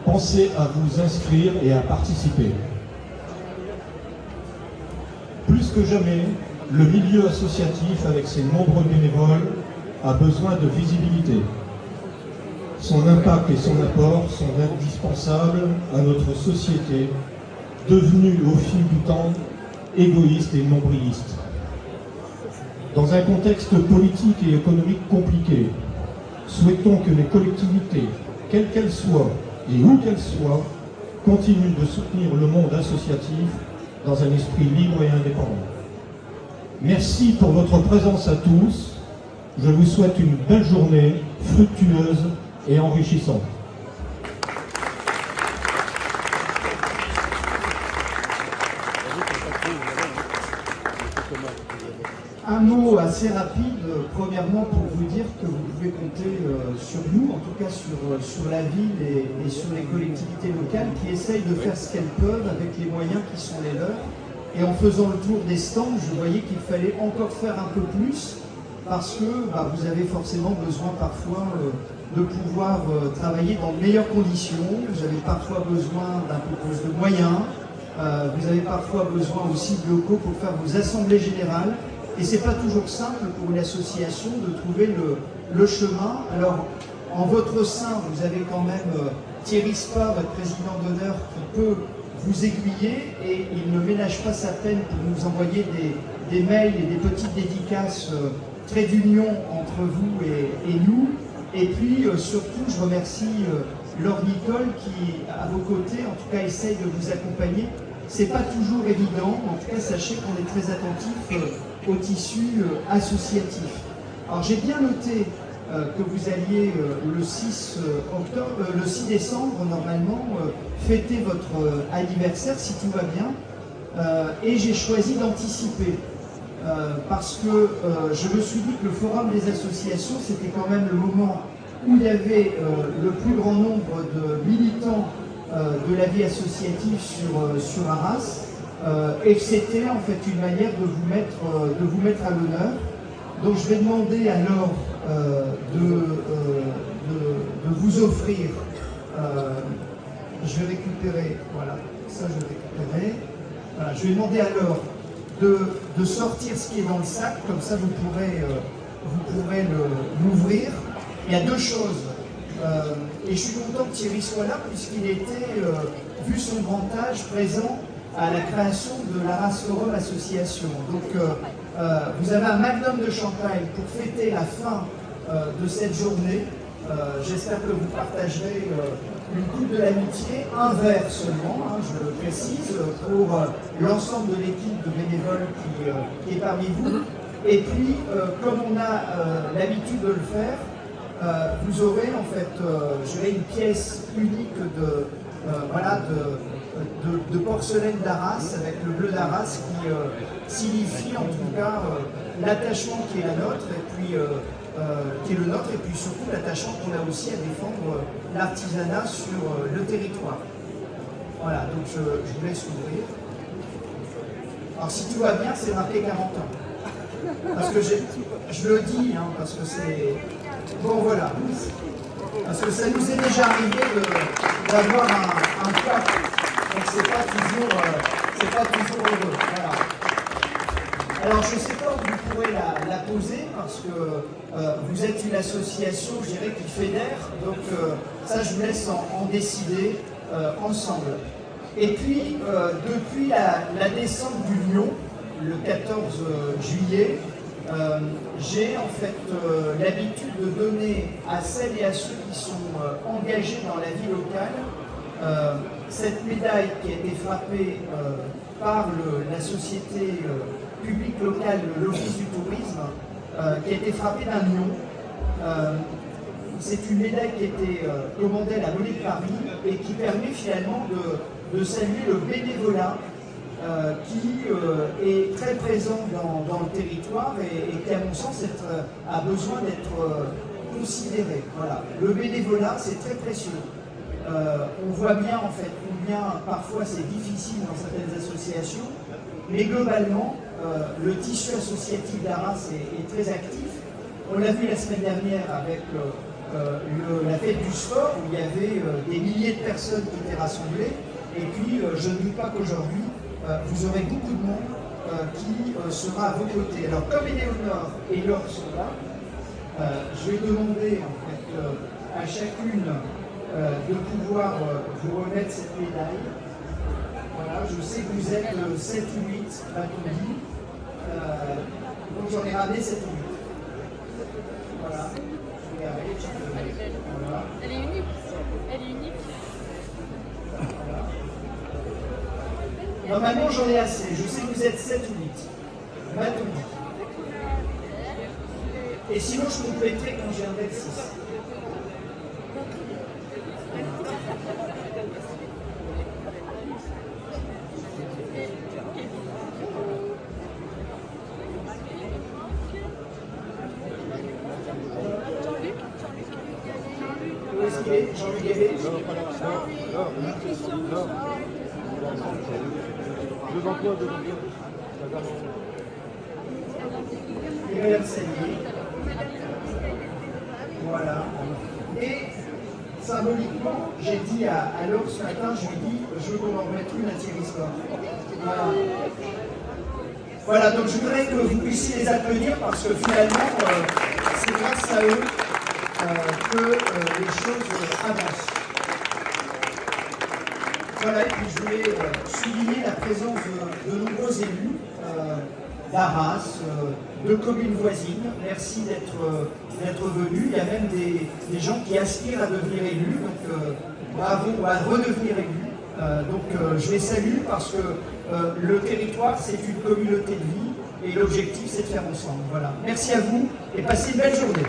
pensez à vous inscrire et à participer. Plus que jamais, le milieu associatif, avec ses nombreux bénévoles, a besoin de visibilité. Son impact et son apport sont indispensables à notre société, devenue au fil du temps égoïste et nombriliste. Dans un contexte politique et économique compliqué, souhaitons que les collectivités, quelles qu'elles soient et où qu'elles soient, continuent de soutenir le monde associatif dans un esprit libre et indépendant. Merci pour votre présence à tous. Je vous souhaite une belle journée, fructueuse et enrichissante. Un mot assez rapide, premièrement pour vous dire que vous pouvez compter sur nous, en tout cas sur la ville et sur les collectivités locales qui essayent de faire ce qu'elles peuvent avec les moyens qui sont les leurs. Et en faisant le tour des stands, je voyais qu'il fallait encore faire un peu plus parce que vous avez forcément besoin parfois de pouvoir travailler dans de meilleures conditions, vous avez parfois besoin d'un peu plus de moyens, vous avez parfois besoin aussi de locaux pour faire vos assemblées générales. Et c'est pas toujours simple pour une association de trouver le chemin. Alors, en votre sein, vous avez quand même Thierry Spa, votre président d'honneur, qui peut vous aiguiller et il ne ménage pas sa peine pour nous envoyer des mails et des petites dédicaces, trait d'union entre vous et nous. Et puis, surtout, je remercie Laure Nicole qui, à vos côtés, en tout cas, essaye de vous accompagner. C'est pas toujours évident, en tout cas, sachez qu'on est très attentif au tissu associatif. Alors j'ai bien noté que vous alliez le 6 décembre normalement fêter votre anniversaire si tout va bien, et j'ai choisi d'anticiper parce que je me suis dit que le forum des associations c'était quand même le moment où il y avait le plus grand nombre de militants de la vie associative sur Arras. Et c'était en fait une manière de vous mettre à l'honneur. Donc je vais demander à Laure de vous offrir, je vais récupérer, voilà, ça je vais récupérer, voilà, je vais demander à Laure de sortir ce qui est dans le sac, comme ça vous pourrez l'ouvrir. Il y a deux choses, et je suis content que Thierry soit là puisqu'il était, vu son grand âge, présent à la création de l'Arras Forum Association. Donc vous avez un magnum de champagne pour fêter la fin de cette journée. J'espère que vous partagerez une coupe de l'amitié, un verre seulement, hein, je le précise, pour l'ensemble de l'équipe de bénévoles qui est parmi vous. Et puis, comme on a l'habitude de le faire, vous aurez en fait une pièce unique de porcelaine d'Arras avec le bleu d'Arras qui signifie en tout cas l'attachement qui est la nôtre et puis et puis surtout l'attachement qu'on a aussi à défendre l'artisanat sur le territoire. Voilà, donc je vous laisse ouvrir. Alors si tout va bien, c'est marqué 40 ans. Parce que je le dis, hein, parce que c'est... Bon voilà. Parce que ça nous est déjà arrivé d'avoir un cap. Donc c'est pas toujours heureux. Voilà. Alors je ne sais pas où vous pourrez la poser parce que vous êtes une association, je dirais, qui fédère. Donc ça je vous laisse en décider ensemble. Et puis depuis la descente du Lion, le 14 juillet, j'ai en fait l'habitude de donner à celles et à ceux qui sont engagés dans la vie locale cette médaille qui a été frappée par la société publique locale, l'Office du tourisme, qui a été frappée d'un lion. C'est une médaille qui a été commandée à la Monnaie de Paris et qui permet finalement de saluer le bénévolat qui est très présent dans le territoire et qui, à mon sens, a besoin d'être considéré. Voilà. Le bénévolat, c'est très précieux. On voit bien, en fait, combien parfois c'est difficile dans certaines associations, mais globalement, le tissu associatif d'Arras est très actif. On l'a vu la semaine dernière avec la fête du sport où il y avait des milliers de personnes qui étaient rassemblées. Et puis, je ne doute pas qu'aujourd'hui, vous aurez beaucoup de monde qui sera à vos côtés. Alors, comme Éléonore et Laure sont là, je vais demander en fait, à chacune de pouvoir vous remettre cette médaille. Voilà, je sais que vous êtes 7 ou 8 à Tondy. Donc j'en ai ramené 7 ou 8. Voilà. Regardez, voilà. Elle est unique. Elle est unique. Voilà. Normalement j'en ai assez. Je sais que vous êtes 7 ou 8. À Tondy. Et sinon je compléterai quand j'ai un 6. Où est-ce qu'il est? Jean-Luc Gavet. Et Madame Salier. Voilà. Et symboliquement, j'ai dit à Laure ce matin, je lui ai dit, je veux qu'on en remette une à Thierry Sport. Voilà. Voilà, donc je voudrais que vous puissiez les applaudir parce que finalement, c'est grâce à eux que les choses avancent. Voilà, et puis je voulais souligner la présence de nombreux élus d'Arras, de communes voisines. Merci d'être venus. Il y a même des gens qui aspirent à devenir élus, donc bravo, ou à redevenir élus. Donc je les salue parce que le territoire, c'est une communauté de vie et l'objectif, c'est de faire ensemble. Voilà. Merci à vous et passez une belle journée.